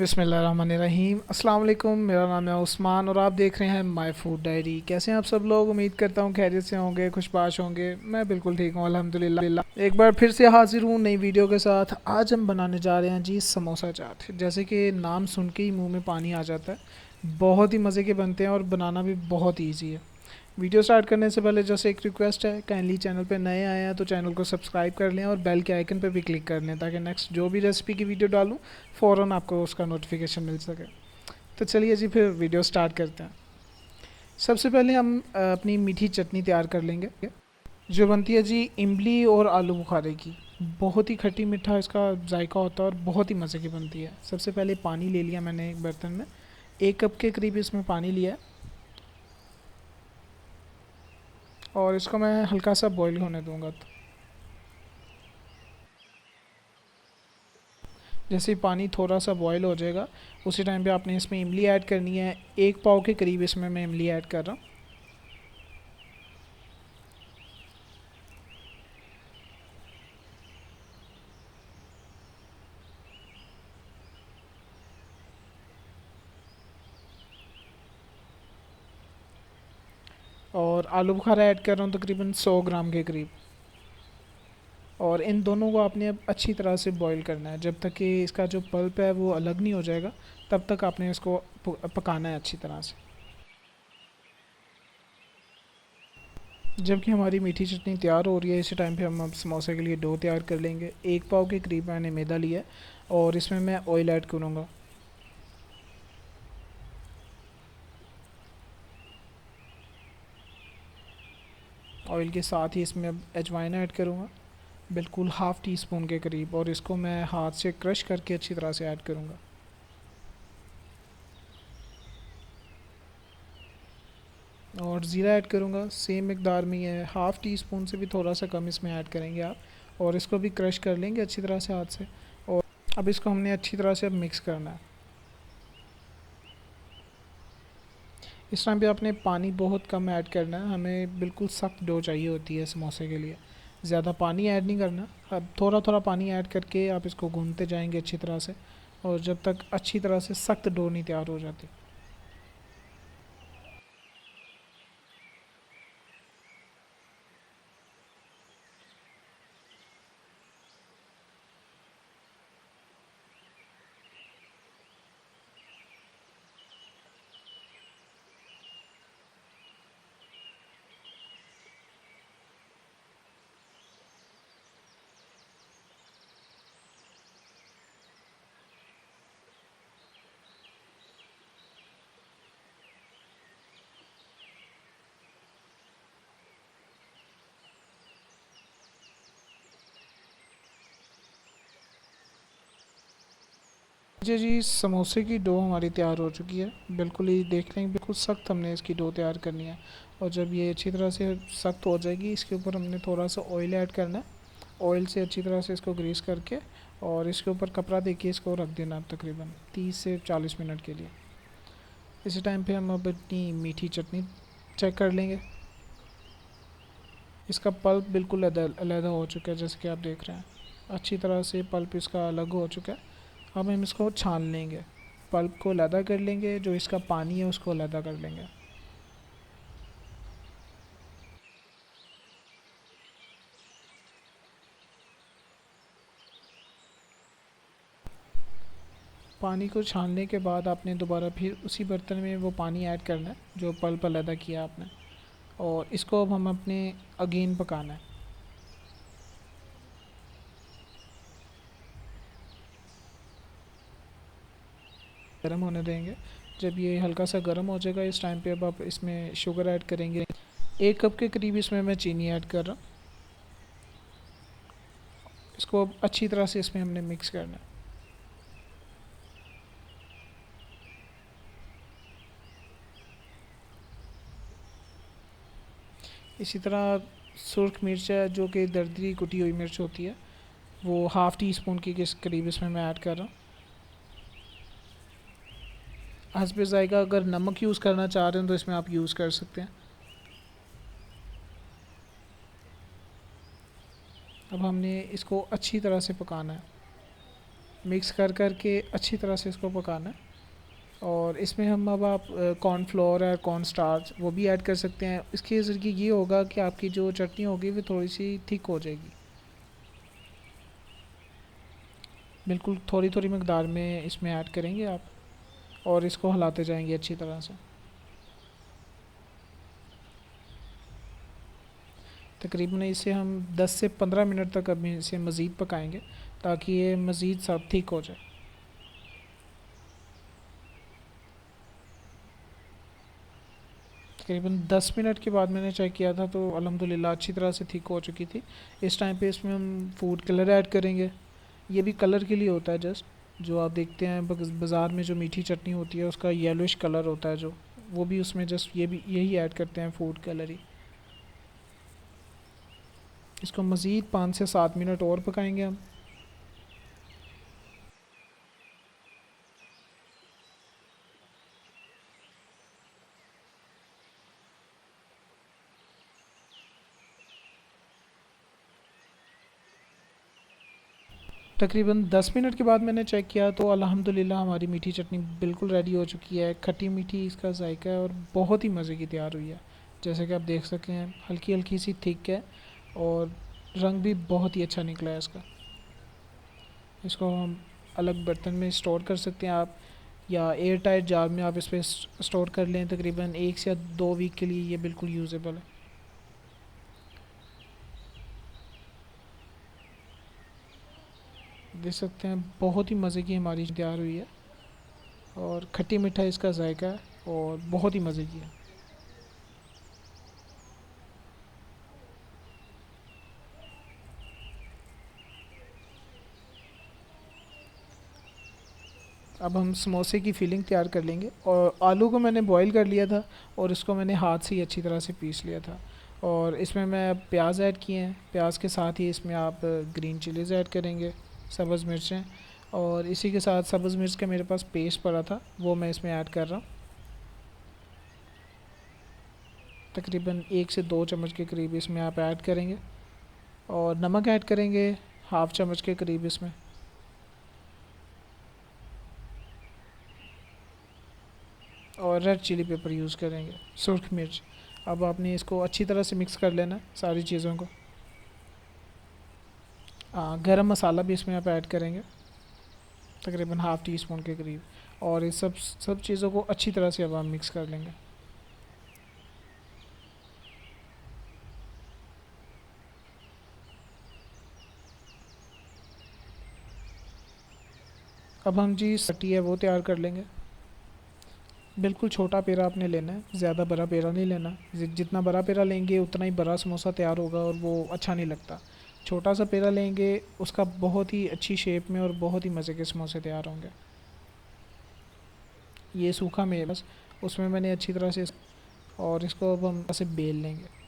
बिस्मिल्लाहिर्रहमानिर्रहीम। अस्सलाम वालेकुम। मेरा नाम है उस्मान और आप देख रहे हैं माय फूड डायरी। कैसे हैं आप सब लोग? उम्मीद करता हूँ खैरियत से होंगे, खुशबाश होंगे। मैं बिल्कुल ठीक हूँ अल्हम्दुलिल्लाह। एक बार फिर से हाजिर हूँ नई वीडियो के साथ। आज हम बनाने जा रहे हैं जी समोसा चाट। जैसे कि नाम सुन के ही मुंह में पानी आ जाता है। बहुत ही मज़े के बनते हैं और बनाना भी बहुत ईजी है। वीडियो स्टार्ट करने से पहले जैसे एक रिक्वेस्ट है, काइंडली चैनल पे नए आए हैं तो चैनल को सब्सक्राइब कर लें और बेल के आइकन पे भी क्लिक कर लें ताकि नेक्स्ट जो भी रेसिपी की वीडियो डालूँ फ़ौरन आपको उसका नोटिफिकेशन मिल सके। तो चलिए जी फिर वीडियो स्टार्ट करते हैं। सबसे पहले हम अपनी मीठी चटनी तैयार कर लेंगे जो बनती है जी इमली और आलू बुखारे की। बहुत ही खट्टी मीठा इसका जायका होता है और बहुत ही मज़े की बनती है। सबसे पहले पानी ले लिया मैंने एक बर्तन में, 1 कप के करीब इसमें पानी लिया है और इसको मैं हल्का सा बॉईल होने दूंगा। तो जैसे ही पानी थोड़ा सा बॉईल हो जाएगा उसी टाइम पे आपने इसमें इमली ऐड करनी है। 1 पाव के करीब इसमें मैं इमली ऐड कर रहा हूँ। और आलू बुखारा ऐड कर रहा हूँ तकरीबन 100 ग्राम के करीब। और इन दोनों को आपने अब अच्छी तरह से बॉईल करना है जब तक कि इसका जो पल्प है वो अलग नहीं हो जाएगा। तब तक आपने इसको पकाना है अच्छी तरह से। जबकि हमारी मीठी चटनी तैयार हो रही है इसी टाइम पे हम अब समोसे के लिए डो तैयार कर लेंगे। 1 पाव के करीब मैंने मैदा लिया है और इसमें मैं ऑयल ऐड करूँगा। ऑयल के साथ ही इसमें अब अजवाइन ऐड करूँगा, बिल्कुल हाफ़ टी स्पून के करीब। और इसको मैं हाथ से क्रश करके अच्छी तरह से ऐड करूँगा। और ज़ीरा ऐड करूँगा सेम मकदार में ही है, हाफ़ टी स्पून से भी थोड़ा सा कम इसमें ऐड करेंगे आप। और इसको भी क्रश कर लेंगे अच्छी तरह से हाथ से। और अब इसको हमने अच्छी तरह से अब मिक्स करना है। इस टाइम पे आपने पानी बहुत कम ऐड करना है, हमें बिल्कुल सख्त डो चाहिए होती है समोसे के लिए। ज़्यादा पानी ऐड नहीं करना। अब थोड़ा थोड़ा पानी ऐड करके आप इसको गूँधते जाएंगे अच्छी तरह से और जब तक अच्छी तरह से सख्त डो नहीं तैयार हो जाती। जी जी, समोसे की डो हमारी तैयार हो चुकी है। बिल्कुल ही देख लेंगे, बिल्कुल सख्त हमने इसकी डो तैयार करनी है। और जब ये अच्छी तरह से सख्त हो जाएगी इसके ऊपर हमने थोड़ा सा ऑयल ऐड करना है। ऑयल से अच्छी तरह से इसको ग्रीस करके और इसके ऊपर कपड़ा देके इसको रख देना अब तकरीबन 30 से 40 मिनट के लिए। इसी टाइम पे हम अब अपनी मीठी चटनी चेक कर लेंगे। इसका पल्प बिल्कुल अलग हो चुका है जैसे कि आप देख रहे हैं। अच्छी तरह से पल्प इसका अलग हो चुका है। अब हम इसको छान लेंगे, पल्प को अलहदा कर लेंगे, जो इसका पानी है उसको अलहदा कर लेंगे। पानी को छानने के बाद आपने दोबारा फिर उसी बर्तन में वो पानी ऐड करना है जो पल्प अलहदा किया आपने। और इसको अब हम अपने अगेन पकाना है, गर्म होने देंगे। जब ये हल्का सा गर्म हो जाएगा इस टाइम पे अब आप इसमें शुगर ऐड करेंगे। 1 कप के करीब इसमें मैं चीनी ऐड कर रहा हूँ। इसको अब अच्छी तरह से इसमें हमने मिक्स करना है। इसी तरह सुर्ख मिर्च है जो कि दरदरी कुटी हुई मिर्च होती है, वो हाफ़ टी स्पून की किस करीब इसमें मैं ऐड कर रहा हूँ। हस्बे ज़ायक़ा अगर नमक यूज़ करना चाह रहे हैं तो इसमें आप यूज़ कर सकते हैं। अब हमने इसको अच्छी तरह से पकाना है। मिक्स कर कर के अच्छी तरह से इसको पकाना है। और इसमें हम अब आप कॉर्नफ्लोर या कॉर्न स्टार्च वो भी ऐड कर सकते हैं। इसके ज़रिए ये होगा कि आपकी जो चटनी होगी वो थोड़ी सी थिक हो जाएगी। बिल्कुल थोड़ी थोड़ी मकदार में इसमें ऐड करेंगे आप, और इसको हिलाते जाएंगे अच्छी तरह से। तकरीबन इसे हम 10 से 15 मिनट तक अभी इसे मज़ीद पकाएंगे ताकि ये मज़ीद सब थिक हो जाए। तकरीबन 10 मिनट के बाद मैंने चेक किया था तो अल्हम्दुलिल्लाह अच्छी तरह से थिक हो चुकी थी। इस टाइम पे इसमें हम फूड कलर ऐड करेंगे। ये भी कलर के लिए होता है जस्ट, जो आप देखते हैं बाज़ार में जो मीठी चटनी होती है उसका येलोइश कलर होता है जो, वो भी उसमें जस्ट ये भी यही ऐड करते हैं, फूड कलर ही। इसको मज़ीद 5 से 7 मिनट और पकाएंगे हम। तकरीबन 10 मिनट के बाद मैंने चेक किया तो अल्हम्दुलिल्लाह हमारी मीठी चटनी बिल्कुल रेडी हो चुकी है। खट्टी मीठी इसका जायका है और बहुत ही मज़े की तैयार हुई है। जैसे कि आप देख सकते हैं हल्की हल्की सी थिक है और रंग भी बहुत ही अच्छा निकला है इसका। इसको हम अलग बर्तन में स्टोर कर सकते हैं आप, या एयर टाइट जार में आप इस पर स्टोर कर लें। तकरीबन 1 से 2 वीक के लिए ये बिल्कुल यूज़ेबल है। देख सकते हैं बहुत ही मज़े की हमारी तैयार हुई है और खट्टी मीठा इसका जायका है और बहुत ही मज़े की है। अब हम समोसे की फिलिंग तैयार कर लेंगे। और आलू को मैंने बॉईल कर लिया था और इसको मैंने हाथ से ही अच्छी तरह से पीस लिया था। और इसमें मैं प्याज ऐड किए हैं, प्याज के साथ ही इसमें आप ग्रीन चिलीज़ ऐड करेंगे, सब्ज़ मिर्चें। और इसी के साथ सब्ज़ मिर्च का मेरे पास पेस्ट पड़ा था वो मैं इसमें ऐड कर रहा हूँ। तकरीबन 1 से 2 चम्मच के करीब इसमें आप ऐड करेंगे। और नमक ऐड करेंगे हाफ़ चम्मच के करीब इसमें। और रेड चिली पेपर यूज़ करेंगे, सुरख मिर्च। अब आपने इसको अच्छी तरह से मिक्स कर लेना सारी चीज़ों को। गरम मसाला भी इसमें आप ऐड करेंगे, तकरीबन हाफ़ टी स्पून के करीब। और इस सब चीज़ों को अच्छी तरह से अब हम मिक्स कर लेंगे। अब हम जी सटी है वो तैयार कर लेंगे। बिल्कुल छोटा पेड़ा आपने लेना है, ज़्यादा बड़ा पेड़ा नहीं लेना। जितना बड़ा पेड़ा लेंगे उतना ही बड़ा समोसा तैयार होगा और वो अच्छा नहीं लगता। छोटा सा पेड़ा लेंगे उसका बहुत ही अच्छी शेप में और बहुत ही मज़े के समोसे तैयार होंगे। ये सूखा में बस उसमें मैंने अच्छी तरह से और इसको अब हम ऐसे बेल लेंगे।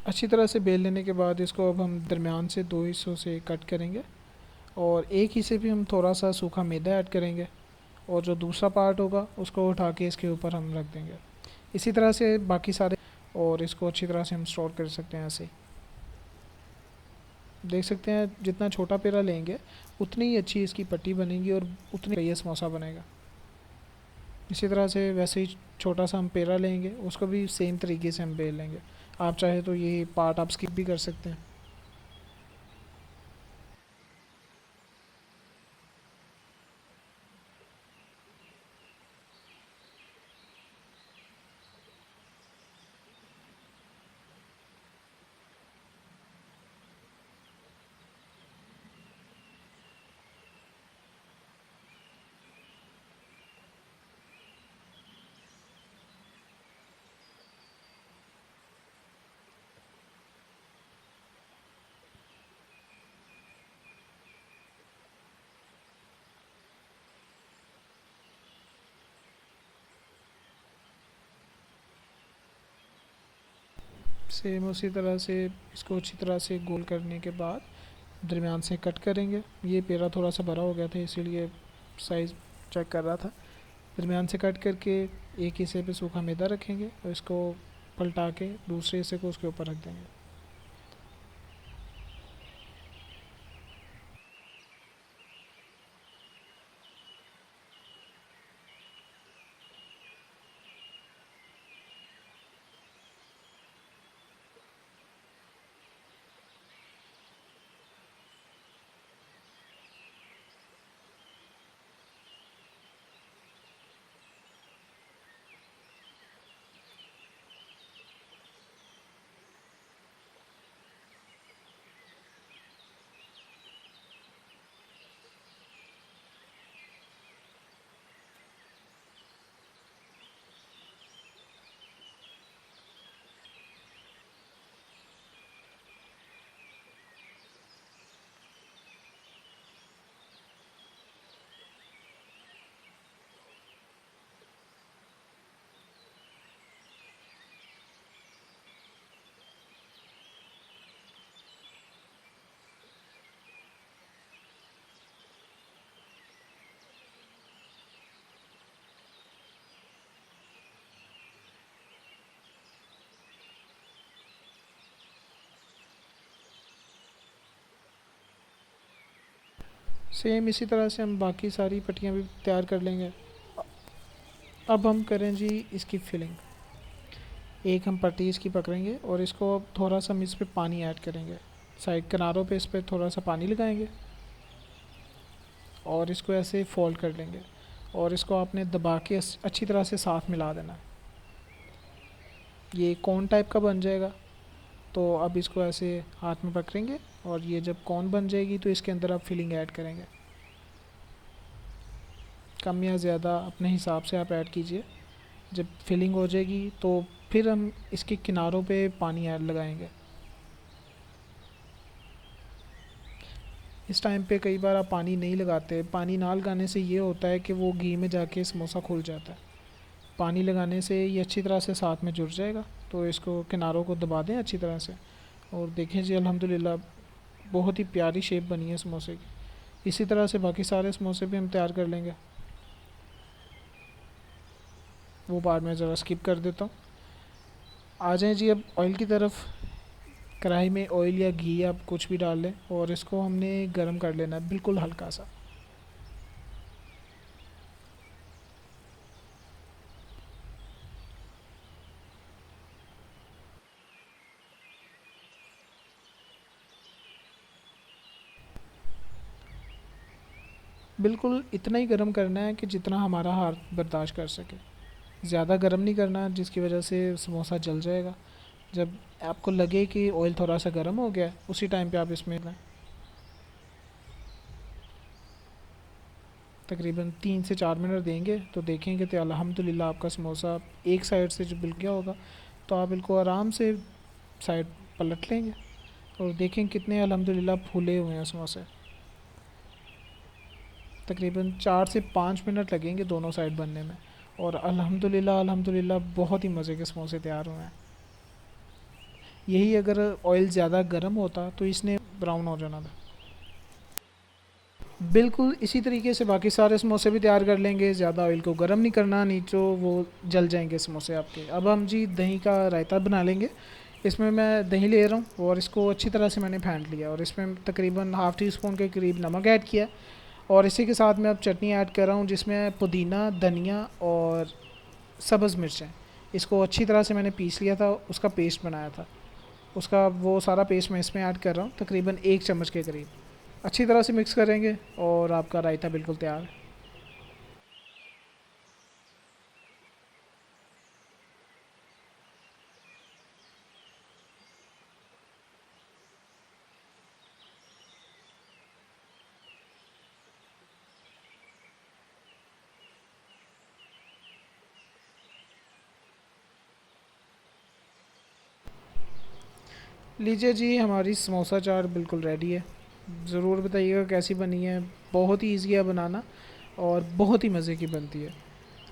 अच्छी तरह से बेल लेने के बाद इसको अब हम दरमियान से 2 हिस्सों से कट करेंगे। और एक हिस्से भी हम थोड़ा सा सूखा मैदा ऐड करेंगे और जो दूसरा पार्ट होगा उसको उठा के इसके ऊपर हम रख देंगे। इसी तरह से बाकी सारे, और इसको अच्छी तरह से हम स्टोर कर सकते हैं ऐसे ही। देख सकते हैं जितना छोटा पेड़ा लेंगे उतनी ही अच्छी इसकी पट्टी बनेगी और उतनी ये समोसा बनेगा। इसी तरह से वैसे ही छोटा सा हम पेड़ा लेंगे उसको भी सेम तरीके से हम बेल लेंगे। आप चाहे तो ये पार्ट आप स्किप भी कर सकते हैं। सेम उसी तरह से इसको अच्छी तरह से गोल करने के बाद दरमियान से कट करेंगे। ये पेड़ा थोड़ा सा बड़ा हो गया था इसीलिए साइज़ चेक कर रहा था। दरमियान से कट करके एक हिस्से पे सूखा मैदा रखेंगे और इसको पलटा के दूसरे हिस्से को उसके ऊपर रख देंगे। सेम इसी तरह से हम बाकी सारी पट्टियाँ भी तैयार कर लेंगे। अब हम करें जी इसकी फिलिंग। एक हम पट्टी इसकी पकड़ेंगे और इसको अब थोड़ा सा हम इस पे पानी ऐड करेंगे। साइड किनारों पे इस पे थोड़ा सा पानी लगाएंगे और इसको ऐसे फोल्ड कर लेंगे और इसको आपने दबा के अच्छी तरह से साथ मिला देना है। ये कोन टाइप का बन जाएगा। तो अब इसको ऐसे हाथ में पकड़ेंगे और ये जब कोन बन जाएगी तो इसके अंदर आप फिलिंग ऐड करेंगे। कम या ज़्यादा अपने हिसाब से आप ऐड कीजिए। जब फिलिंग हो जाएगी तो फिर हम इसके किनारों पे पानी ऐड लगाएंगे। इस टाइम पे कई बार आप पानी नहीं लगाते। पानी ना लगाने से ये होता है कि वो घी में जाके समोसा खुल जाता है। पानी लगाने से ये अच्छी तरह से साथ में जुड़ जाएगा। तो इसको किनारों को दबा दें अच्छी तरह से और देखें जी अल्हम्दुलिल्लाह बहुत ही प्यारी शेप बनी है समोसे की। इसी तरह से बाकी सारे समोसे भी हम तैयार कर लेंगे। वो पार्ट मैं ज़रा स्किप कर देता हूँ। आ जाएं जी अब ऑयल की तरफ। कढ़ाई में ऑयल या घी आप कुछ भी डाल लें और इसको हमने गर्म कर लेना है बिल्कुल हल्का सा। बिल्कुल इतना ही गर्म करना है कि जितना हमारा हाथ बर्दाश्त कर सके। ज़्यादा गर्म नहीं करना जिसकी वजह से समोसा जल जाएगा। जब आपको लगे कि ऑयल थोड़ा सा गर्म हो गया उसी टाइम पे आप इसमें तकरीबन 3 से 4 मिनट देंगे तो देखेंगे तो अल्हम्दुलिल्लाह आपका समोसा एक साइड से जो बिल गया होगा। तो आप इनको आराम से साइड पलट लेंगे और देखें कितने अल्हम्दुलिल्लाह फूले हुए हैं समोसे। तकरीबन 4 से 5 मिनट लगेंगे दोनों साइड बनने में और अल्हम्दुलिल्लाह बहुत ही मज़े के समोसे तैयार हुए हैं। यही अगर ऑयल ज़्यादा गर्म होता तो इसने ब्राउन हो जाना था। बिल्कुल इसी तरीके से बाकी सारे समोसे भी तैयार कर लेंगे। ज़्यादा ऑयल को गर्म नहीं करना, नहीं तो वो जल जाएंगे समोसे आपके। अब हम जी दही का रायता बना लेंगे। इसमें मैं दही ले रहा हूँ और इसको अच्छी तरह से मैंने फेंट लिया और इसमें तकरीबन हाफ़ टी स्पून के करीब नमक ऐड किया और इसी के साथ मैं अब चटनी ऐड कर रहा हूँ जिसमें पुदीना, धनिया और सब्ज़ मिर्चें। इसको अच्छी तरह से मैंने पीस लिया था, उसका पेस्ट बनाया था। उसका वो सारा पेस्ट मैं इसमें ऐड कर रहा हूँ तकरीबन 1 चम्मच के करीब। अच्छी तरह से मिक्स करेंगे और आपका रायता बिल्कुल तैयार है। लीजिए जी हमारी समोसा चाट बिल्कुल रेडी है। ज़रूर बताइएगा कैसी बनी है। बहुत ही ईजी है बनाना और बहुत ही मज़े की बनती है।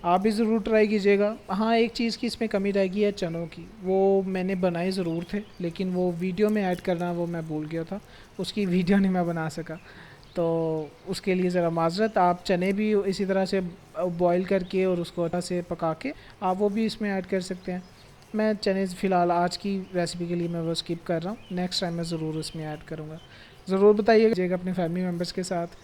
आप भी ज़रूर ट्राई कीजिएगा। हाँ, एक चीज़ की इसमें कमी रह गई है चनों की, वो मैंने बनाए ज़रूर थे लेकिन वो वीडियो में ऐड करना वो मैं भूल गया था, उसकी वीडियो नहीं मैं बना सका, तो उसके लिए ज़रा माज़रत। आप चने भी इसी तरह से बॉईल करके और उसको अच्छे से पका के आप वो भी इसमें ऐड कर सकते हैं। मैं चने फ़िलहाल आज की रेसिपी के लिए मैं वो स्किप कर रहा हूँ, नेक्स्ट टाइम मैं ज़रूर इसमें ऐड करूँगा। ज़रूर बताइएगा अपने फैमिली मेम्बर्स के साथ।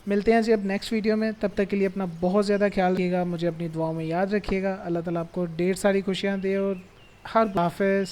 मिलते हैं जी अब नेक्स्ट वीडियो में, तब तक के लिए अपना बहुत ज़्यादा ख्याल रखिएगा, मुझे अपनी दुआओं में याद रखिएगा। अल्लाह ताला आपको ढेर सारी खुशियाँ दे और हर हाफ़िज़।